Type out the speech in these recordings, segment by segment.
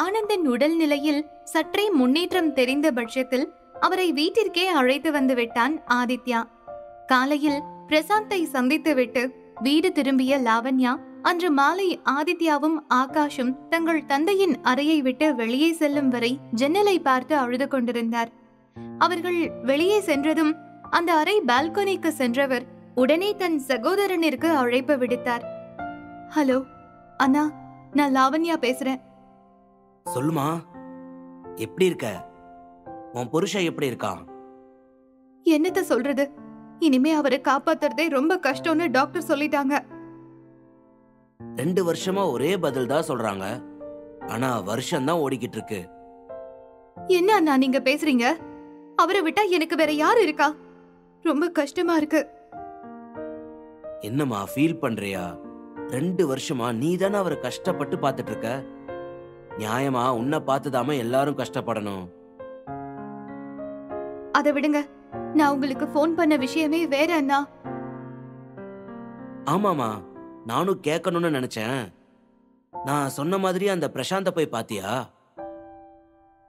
ஆனந்தின் உடல்நிலையில் சற்றே முன்னேற்றம் தெரிந்த பட்சத்தில் அவரை வீட்டிற்கே அழைத்து வந்து விட்டான் ஆதித்யா. காலையில் பிரசாந்தை சந்தித்துவிட்டு வீடு திரும்பிய லாவண்யா அன்று மாலை ஆதித்யாவும் ஆகாஷும் தங்கள் தந்தையின் அறையை விட்டு வெளியே செல்லும் வரை ஜன்னலை பார்த்து அழுது கொண்டிருந்தார். அவர்கள் வெளியே சென்றதும் அந்த அறை பால்கனிக்கு சென்றவர் உடனே தன் சகோதரனிற்கு அழைப்பு விடுத்தார். ஹலோ அண்ணா, நான் லாவண்யா பேசுறேன். சொல்லுமா, எப்படி இருக்க? உன் புருஷன் எப்படி இருக்கான்? என்னத்த சொல்றது, இனிமே அவரை காப்பாத்துறதே ரொம்ப கஷ்டம்னு டாக்டர் சொல்லிட்டாங்க. 2 வருஷமா ஒரே பதில் தான் சொல்றாங்க. ஆனா வருஷம் தான் ஓடிக்கிட்டு இருக்கு. என்ன அண்ணா நீங்க பேசுறீங்க? அவரை விட்டா எனக்கு வேற யாரு இருக்கா? ரொம்ப கஷ்டமா இருக்கு. என்னம்மா ஃபீல் பண்றியா? 2 வருஷமா நீ தானே அவரை கஷ்டப்பட்டு பார்த்துட்டு இருக்க. நியாயமா உன்னை பார்த்துதாம எல்லாரும் கஷ்டப்படணும். அதை விடுங்க, நான் உங்களுக்கு போன் பண்ண விஷயமே வேற அண்ணா. ஆமாமா, நானும் கேட்கணும்னு நினைச்சேன். நான் சொன்ன மாதிரி அந்த பிரசாந்த போய் பாத்தியா?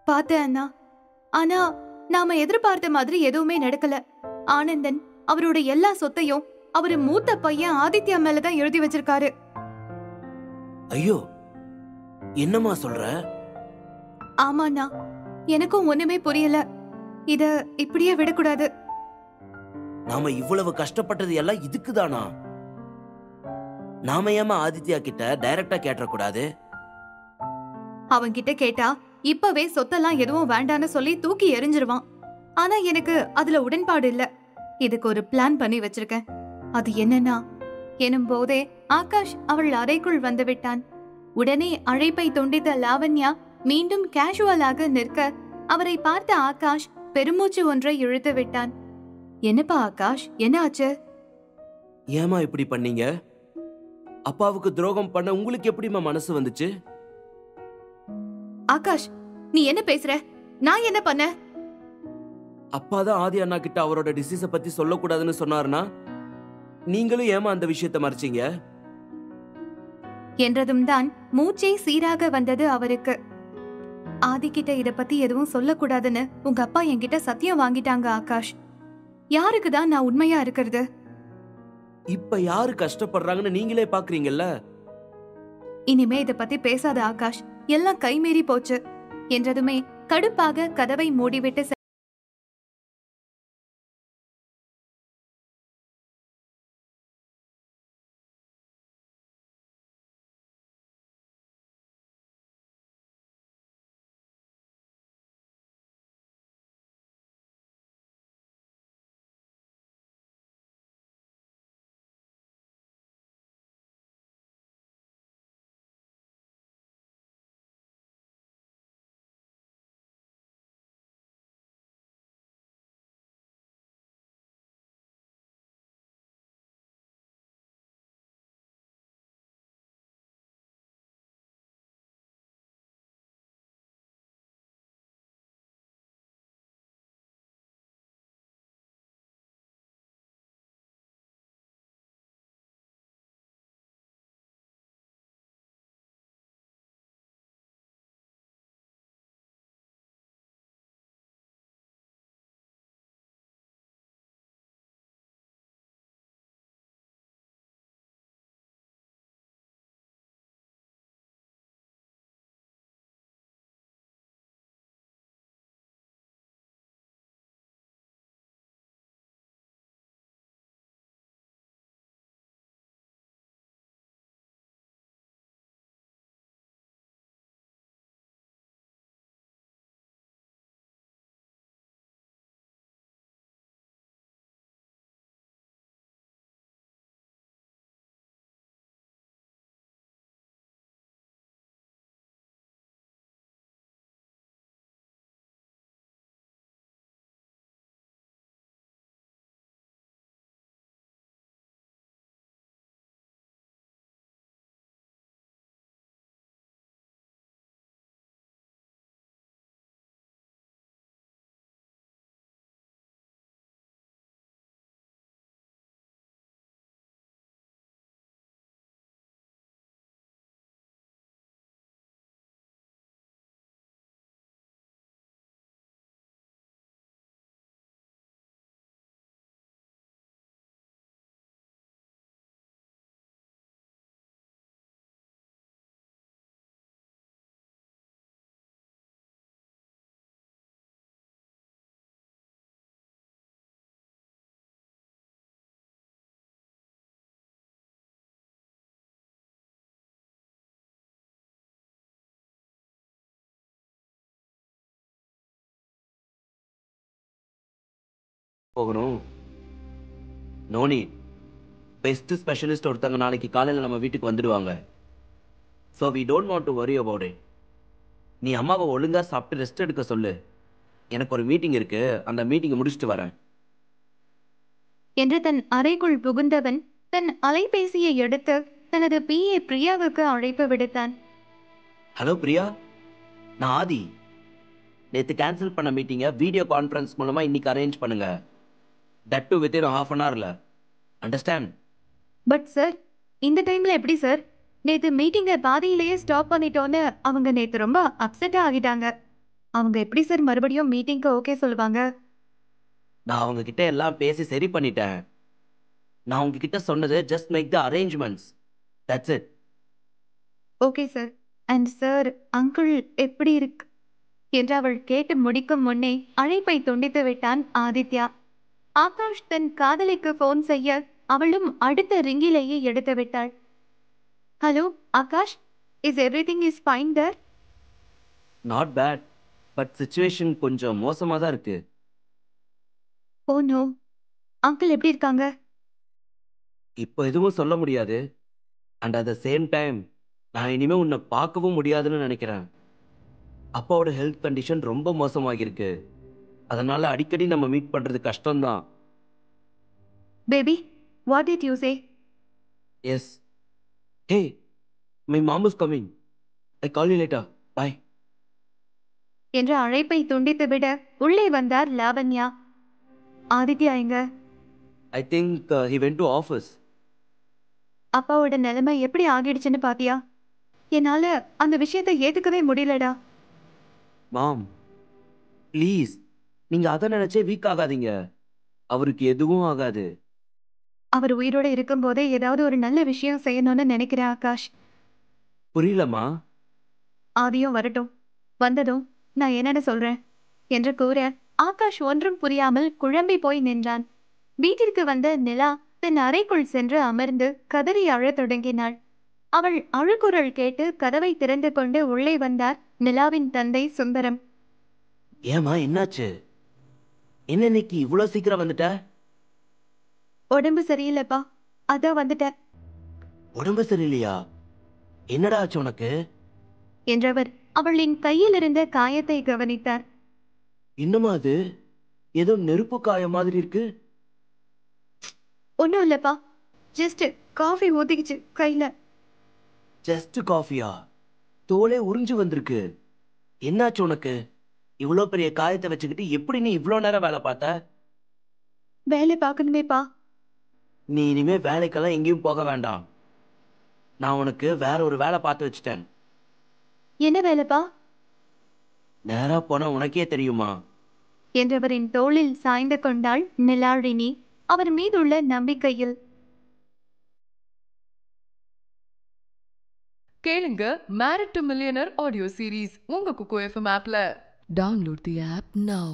பார்த்தேன் அண்ணா. ஆனா நாம எதிர்பார்த்த மாதிரி எதுவுமே நடக்கல. ஆனந்தன் அவரோட எல்லா சொத்தையும் அவரு மூத்த பையன் ஆதித்யா மேலதான் எழுதி வச்சிருக்காரு. ஐயோ, என்னம்மா சொல்ற? ஆமாண்ணா, எனக்கும் ஒண்ணுமே புரியல. இத இப்படியே விடக்கூடாது. நாம இவ்வளவு கஷ்டப்பட்டது எல்லாம் இதுக்குதானா? நாம ஏமா ஆதித்யா கிட்ட டைரக்டா கேட்டக்கூடாது? அவன் கிட்ட கேட்டா இப்பவே சொத்தெல்லாம் எதுவும் வேண்டான்னு சொல்லி தூக்கி எறிஞ்சிருவான். ஆனா எனக்கு அதுல உடன்பாடு இல்ல. இதுக்கு ஒரு பிளான் பண்ணி வச்சிருக்கேன். அது என்னன்னா, எனும் போதே ஆகாஷ் அவள் அறைக்குள் வந்து விட்டான். உடனே அழைப்பை துண்டித்த லாவண்யா மீண்டும் கேஷுவலாக நிற்க அவரை பார்த்த ஆகாஷ் பெருமூச்சு ஒன்றை இழுத்து விட்டான். என்னப்பா ஆகாஷ், என்ன ஆச்சு? ஏமா இப்படி பண்ணீங்க? அப்பாவுக்கு துரோகம் பண்ண உங்களுக்கு எப்படிமா மனசு வந்துச்சு? ஆகாஷ், நீ என்ன பேசுற? நான் என்ன பண்ண? அப்பாதான் ஆதி அண்ணா கிட்ட அவரோட டிசீஸ பத்தி சொல்லக்கூடாதுன்னு சொன்னாருன்னா நீங்களும் ஏமா அந்த விஷயத்தை மறைச்சீங்க? என்றதும் தான் மூச்சே சீராக வந்தது அவருக்கு. ஆதி கிட்ட இத பத்தி எதுவும் சொல்லக்கூடாதுன்னு உங்க அப்பா என்கிட்ட சத்தியம் வாங்கிட்டாங்க ஆகாஷ். யாருக்குதான் நான் உண்மையா இருக்கிறது? இப்ப யாரு கஷ்டப்படுறாங்கன்னு நீங்களே பாக்குறீங்கல்ல. இனிமே இத பத்தி பேசாத ஆகாஷ், எல்லாம் கைமீறி போச்சு என்றதுமே கடுப்பாக கதவை மூடிவிட்டு போகணும். நோனி, பெஸ்ட் ஸ்பெஷலிஸ்ட் ஒருத்தங்க நாளைக்கு காலையில் நம்ம வீட்டுக்கு வந்துடுவாங்க. So we don't want to worry about it. நீ அம்மாவை ஒழுங்காக சாப்பிட்டு ரெஸ்ட் எடுக்க சொல்லு. எனக்கு ஒரு மீட்டிங் இருக்கு, அந்த மீட்டிங்கை முடிச்சுட்டு வரேன் என்று தன் அறைக்குள் புகுந்தவன் தன் அலைபேசியை எடுத்து தனது பிஏ பிரியாவுக்கு அழைப்பு விடுத்தான். ஹலோ பிரியா, நான் ஆதி. நேற்று கேன்சல் பண்ண மீட்டிங்கை வீடியோ கான்ஃபரன்ஸ் மூலமாக இன்னைக்கு அரேஞ்ச் பண்ணுங்க. That to within half an ஹவரில். அண்டர்ஸ்டாண்ட்? பட் சார், இந்த டைம்ல எப்படி சார்? நேத்து மீட்டிங்கை பாதியிலேயே ஸ்டாப் பண்ணிட்டோன்னு அவங்க நேத்து ரொம்ப அப்செட்டா ஆகிட்டாங்க. அவங்க எப்படி சார் மறுபடியும் மீட்டிங்க்கு ஓகே சொல்லுவாங்க? நான் அவங்க கிட்ட எல்லாம் பேசி சரி பண்ணிட்டேன். நான் உங்ககிட்ட சொன்னது just make the arrangements. That's it. Okay sir. And sir, uncle எப்படி இருக்கு என்று அவள் கேட்டு முடிக்கும் முன்னே அழைப்பை துண்டித்து விட்டான் ஆதித்யா. ஆகாஷ் தன் காதலிக்கு போன் செய்ய அவளும் அடுத்த ரிங்கிலேயே எடுத்து விட்டாள். Hello Akash, is everything is fine there? Not bad, but situation கொஞ்சம் மோசமாக தான் இருக்கு. ஓ நோ, அங்கிள் எப்படி இருக்காங்க? இப்போ எதுவும் சொல்ல முடியாது. And at the same time நான் இனிமே உன்னை பார்க்கவும் முடியாதுன்னு நினைக்கிறேன். அப்பாவோட ஹெல்த் கண்டிஷன் ரொம்ப மோசமாகிருக்கு. அதனால அடிக்கடி நம்ம மீட் பண்றது கஷ்டம்தான். Baby, what did you say? Yes. Hey, my mom is coming. I call you later. Bye. என்ற அழைப்பை துண்டித்துவிட உள்ளே வந்தார் லாவண்யா. ஆதித்யா எங்க? I think he went to office. அப்பாவோட நிலைமை எப்படி ஆகிடுச்சுன்னு பாத்தியா? என்னால அந்த விஷயத்தை ஏத்துக்கவே முடியலடா. மாம், ப்ளீஸ், நீங்க அதை நினைச்சே வீக் ஆகாதீங்க. அவருக்கு எதுவும் ஆகாது. அவர் உயிரோட இருக்கும்போதே ஏதாவது ஒரு நல்ல விஷயம் செய்யணும்னு நினைக்கிறேன் ஆகாஷ். புரியலம்மா. ஆதியும் வரட்டும், வந்ததும் நான் என்னன்னு சொல்றேன் என்று கூற ஆகாஷ் ஒன்றும் புரியாமல் குழம்பி போய் நின்றான். வீட்டிற்கு வந்த நிலா தன் அறைக்குள் சென்று அமர்ந்து கதறி அழத் தொடங்கினாள். அவள் அழுகுரல் கேட்டு கதவை திறந்து கொண்டு உள்ளே வந்தார் நிலாவின் தந்தை சுந்தரம். ஏமா, என்னாச்சு? என்ன இன்னைக்கு இவ்வளோ சீக்கிரம் வந்துட்ட? உடம்பு சரியில்லைப்பா, அதான் வந்துட்டேன் உடம்பு சரியில்லையா? என்னடா ஆச்சு உனக்கு? என்றவர் அவளின் கையில் இருந்த காயத்தை கவனித்தார். இன்னுமா அது ஏதோ நெருப்பு காயம் மாதிரி இருக்கு. ஒன்றும் இல்லப்பா, ஜஸ்ட் காஃபி ஊத்திக்கிச்சு கையில. ஜஸ்ட் காஃபியா? தோலே உறிஞ்சு வந்திருக்கு. என்னாச்சு உனக்கு? இவ்வளோ பெரிய காயத்தை வச்சுக்கிட்டு எப்படி நீ இவ்வளோ நேரம் வேலை பார்த்த? வேலை பார்க்கணுமேப்பா. நீ இனிமே வேலைக்கெல்லாம் எங்கேயும் போக வேண்டாம். நான் உனக்கு வேற ஒரு வேலை பார்த்து வச்சுட்டேன். என்ன வேலைப்பா? நேரா போனா உனக்கே தெரியுமா என்றவரின் தோளில் சாய்ந்து கொண்டாள் நிலாழினி அவர் மீதுள்ள நம்பிக்கையில். கேளுங்க married to millionaire audio series உங்க குக்கு எஃப்எம் ஆப்ல. Download the app now.